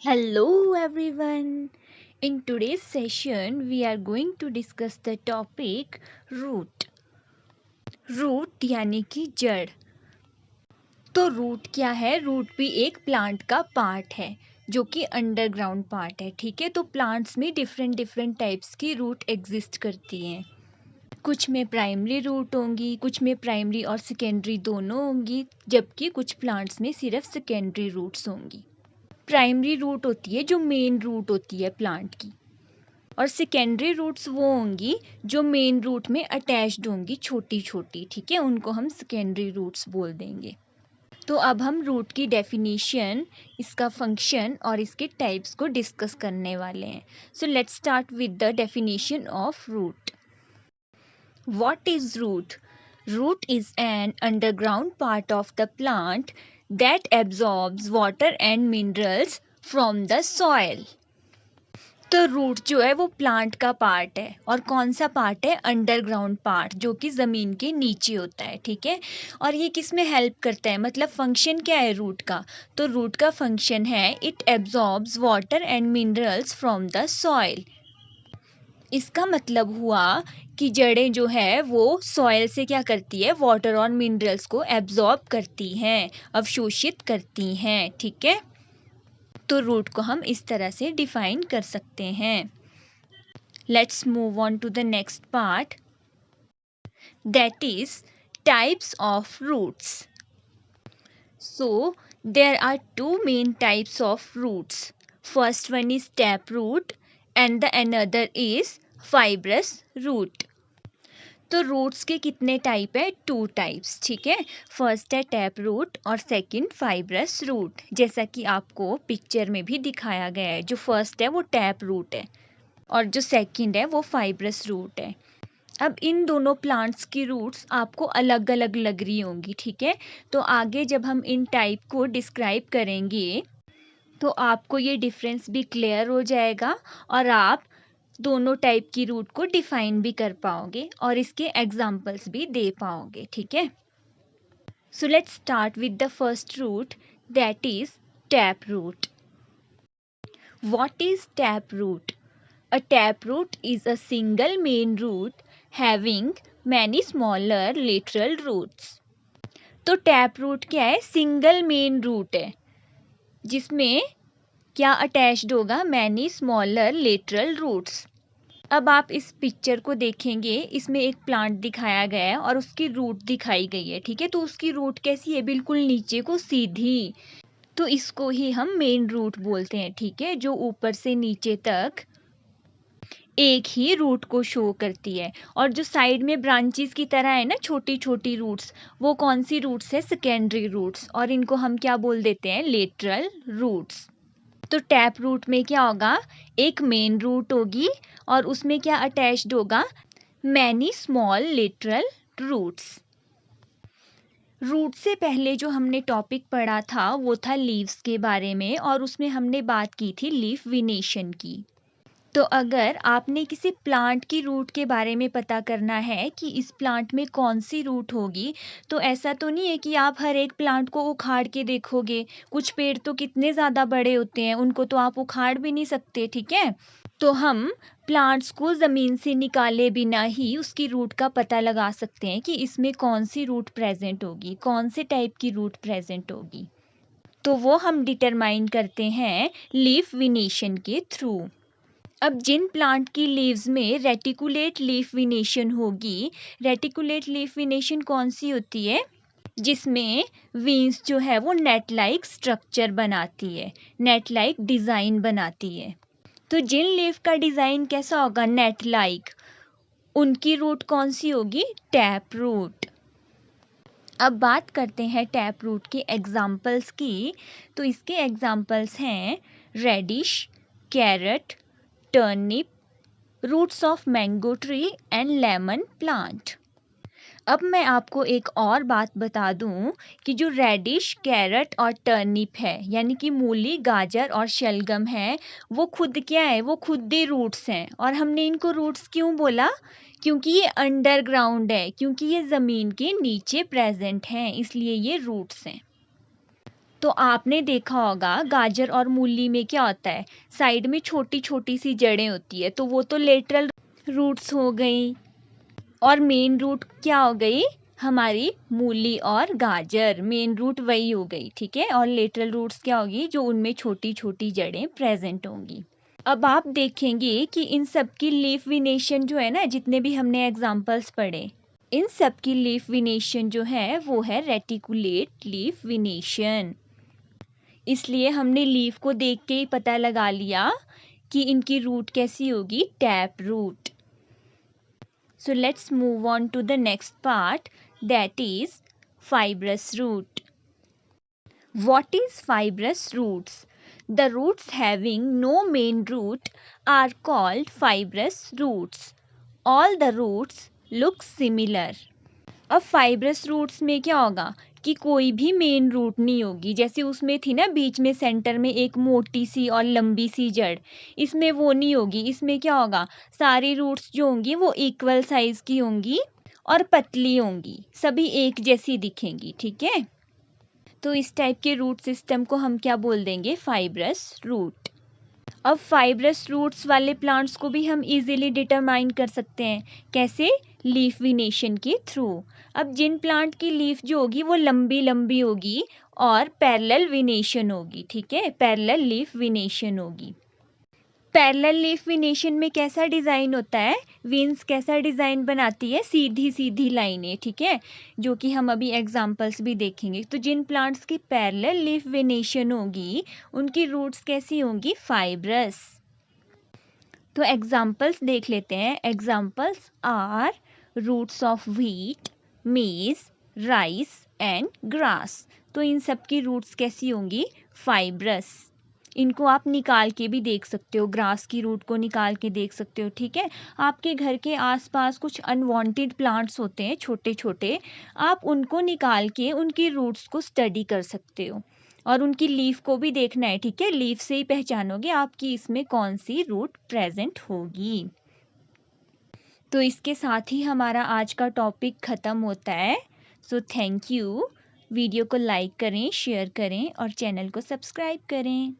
Hello everyone. In today's session, we are going to discuss the topic root. Root यानी कि जड़। तो root क्या है? रूट भी एक प्लांट का पार्ट है जो कि अंडरग्राउंड पार्ट है। ठीक है, तो प्लांट्स में डिफरेंट डिफरेंट टाइप्स की रूट एग्जिस्ट करती हैं। कुछ में प्राइमरी रूट होंगी, कुछ में प्राइमरी और सेकेंडरी दोनों होंगी, जबकि कुछ प्लांट्स में सिर्फ सेकेंडरी रूट्स होंगी। प्राइमरी रूट होती है जो मेन रूट होती है प्लांट की, और सेकेंडरी रूट्स वो होंगी जो मेन रूट में अटैच्ड होंगी, छोटी छोटी। ठीक है, उनको हम सेकेंडरी रूट्स बोल देंगे। तो अब हम रूट की डेफिनेशन, इसका फंक्शन और इसके टाइप्स को डिस्कस करने वाले हैं। So let's start with the definition of root. What is root? Root is an underground part of the plant that absorbs water and minerals from the soil. तो root जो है वो प्लांट का part है, और कौन सा पार्ट है? अंडरग्राउंड पार्ट, जो कि ज़मीन के नीचे होता है। ठीक है, और ये किस में हेल्प करता है? मतलब फंक्शन क्या है रूट का? तो रूट का फंक्शन है it absorbs water and minerals from the soil. इसका मतलब हुआ कि जड़ें जो है वो सॉइल से क्या करती है? वाटर और मिनरल्स को एब्जॉर्ब करती हैं, अवशोषित करती हैं। ठीक है, तो रूट को हम इस तरह से डिफाइन कर सकते हैं। Let's move on to the next part, that is types of roots. So there are two main types of roots. First one is tap root and the another is fibrous root. तो roots के कितने type है? Two types. ठीक है, first है tap root और second fibrous root, जैसा कि आपको पिक्चर में भी दिखाया गया है। जो फर्स्ट है वो टैप रूट है और जो सेकंड है वो फाइब्रस रूट है। अब इन दोनों प्लांट्स की रूट्स आपको अलग अलग लग रही होंगी। ठीक है, तो आगे जब हम इन टाइप को डिस्क्राइब करेंगे तो आपको ये डिफरेंस भी क्लियर हो जाएगा, और आप दोनों टाइप की रूट को डिफाइन भी कर पाओगे और इसके एग्जाम्पल्स भी दे पाओगे। ठीक है, so let's start with the first root, that is tap root. What is tap root? A taproot is a single main root having many smaller lateral roots. तो टैप रूट क्या है? सिंगल मेन रूट है जिसमें क्या attached होगा? Many smaller lateral roots. अब आप इस पिक्चर को देखेंगे, इसमें एक प्लांट दिखाया गया है और उसकी रूट दिखाई गई है। ठीक है, तो उसकी रूट कैसी है? बिल्कुल नीचे को सीधी। तो इसको ही हम मेन रूट बोलते हैं। ठीक है, जो ऊपर से नीचे तक एक ही रूट को शो करती है, और जो साइड में ब्रांचेस की तरह है ना, छोटी छोटी रूट्स, वो कौन सी रूट्स है? सेकेंडरी रूट्स, और इनको हम क्या बोल देते हैं? Lateral roots. तो टैप रूट में क्या होगा? एक मेन रूट होगी और उसमें क्या अटैच्ड होगा? Many small lateral roots. Root से पहले जो हमने टॉपिक पढ़ा था वो था लीव्स के बारे में, और उसमें हमने बात की थी लीफ विनेशन की। तो अगर आपने किसी प्लांट की रूट के बारे में पता करना है कि इस प्लांट में कौन सी रूट होगी, तो ऐसा तो नहीं है कि आप हर एक प्लांट को उखाड़ के देखोगे। कुछ पेड़ तो कितने ज़्यादा बड़े होते हैं, उनको तो आप उखाड़ भी नहीं सकते। ठीक है, तो हम प्लांट्स को ज़मीन से निकाले बिना ही उसकी रूट का पता लगा सकते हैं कि इसमें कौन सी रूट प्रेजेंट होगी, कौन से टाइप की रूट प्रेजेंट होगी। तो वो हम डिटरमाइन करते हैं लीफ विनेशन के थ्रू। अब जिन प्लांट की लीव्स में रेटिकुलेट लीफ विनेशन होगी, रेटिकुलेट लीफ विनेशन कौन सी होती है? जिसमें वीन्स जो है वो नेट लाइक स्ट्रक्चर बनाती है, नेट लाइक डिज़ाइन बनाती है। तो जिन लीफ का डिज़ाइन कैसा होगा? नेट लाइक, उनकी रूट कौन सी होगी? Tap root. अब बात करते हैं टैप रूट के एग्जाम्पल्स की। तो इसके एग्जाम्पल्स हैं radish, carrot, turnip, roots of mango tree and lemon plant. अब मैं आपको एक और बात बता दूं कि जो रेडिश, कैरेट और टर्निप है, यानी कि मूली, गाजर और शलगम है, वो खुद क्या है? वो खुद ही रूट्स हैं। और हमने इनको रूट्स क्यों बोला? क्योंकि ये अंडरग्राउंड है, क्योंकि ये ज़मीन के नीचे प्रेजेंट हैं, इसलिए ये रूट्स हैं। तो आपने देखा होगा गाजर और मूली में क्या होता है, साइड में छोटी छोटी सी जड़ें होती है, तो वो तो लेटरल रूट्स हो गई। और मेन रूट क्या हो गई, हमारी मूली और गाजर, मेन रूट वही हो गई, ठीक है। और लेटरल रूट्स क्या होगी, जो उनमें छोटी छोटी जड़ें प्रेजेंट होंगी। अब आप देखेंगे कि इन सब की लीफ विनेशन जो है ना, जितने भी हमने एग्जांपल्स पढ़े, इन सब की लीफ विनेशन जो है वो है रेटिकुलेट लीफ विनेशन। इसलिए हमने लीफ को देख के ही पता लगा लिया कि इनकी रूट कैसी होगी, tap root. So let's move on to the next part, that is fibrous root. What is fibrous roots? The roots having no main root are called fibrous roots. All the roots look similar. अब fibrous roots में क्या होगा कि कोई भी main root नहीं होगी, जैसे उसमें थी ना बीच में सेंटर में एक मोटी सी और लंबी सी जड़, इसमें वो नहीं होगी। इसमें क्या होगा, सारी रूट्स जो होंगी वो इक्वल साइज की होंगी और पतली होंगी, सभी एक जैसी दिखेंगी, ठीक है। तो इस टाइप के रूट सिस्टम को हम क्या बोल देंगे, फाइब्रस रूट। अब फाइब्रस रूट्स वाले प्लांट्स को भी हम इजीली डिटरमाइन कर सकते हैं, कैसे, लीफ विनेशन के थ्रू। अब जिन प्लांट की लीफ जो होगी वो लंबी लंबी होगी और पैरेलल विनेशन होगी, ठीक है, पैरेलल लीफ विनेशन होगी। पैरेलल लीफ विनेशन में कैसा डिज़ाइन होता है, विंस कैसा डिज़ाइन बनाती है, सीधी सीधी लाइनें, ठीक है, जो कि हम अभी एग्जांपल्स भी देखेंगे। तो जिन प्लांट्स की पैरेलल लीफ विनेशन होगी उनकी रूट्स कैसी होंगी, फाइब्रस। तो एग्जांपल्स देख लेते हैं। Examples are roots of wheat, maize, rice and grass. तो इन सब की रूट्स कैसी होंगी, फाइब्रस। इनको आप निकाल के भी देख सकते हो, ग्रास की रूट को निकाल के देख सकते हो, ठीक है। आपके घर के आसपास कुछ अनवांटेड प्लांट्स होते हैं छोटे छोटे, आप उनको निकाल के उनकी रूट्स को स्टडी कर सकते हो और उनकी लीफ को भी देखना है, ठीक है। लीफ से ही पहचानोगे आपकी इसमें कौन सी रूट प्रेजेंट होगी। तो इसके साथ ही हमारा आज का टॉपिक ख़त्म होता है। So thank you. वीडियो को लाइक करें, शेयर करें और चैनल को सब्सक्राइब करें।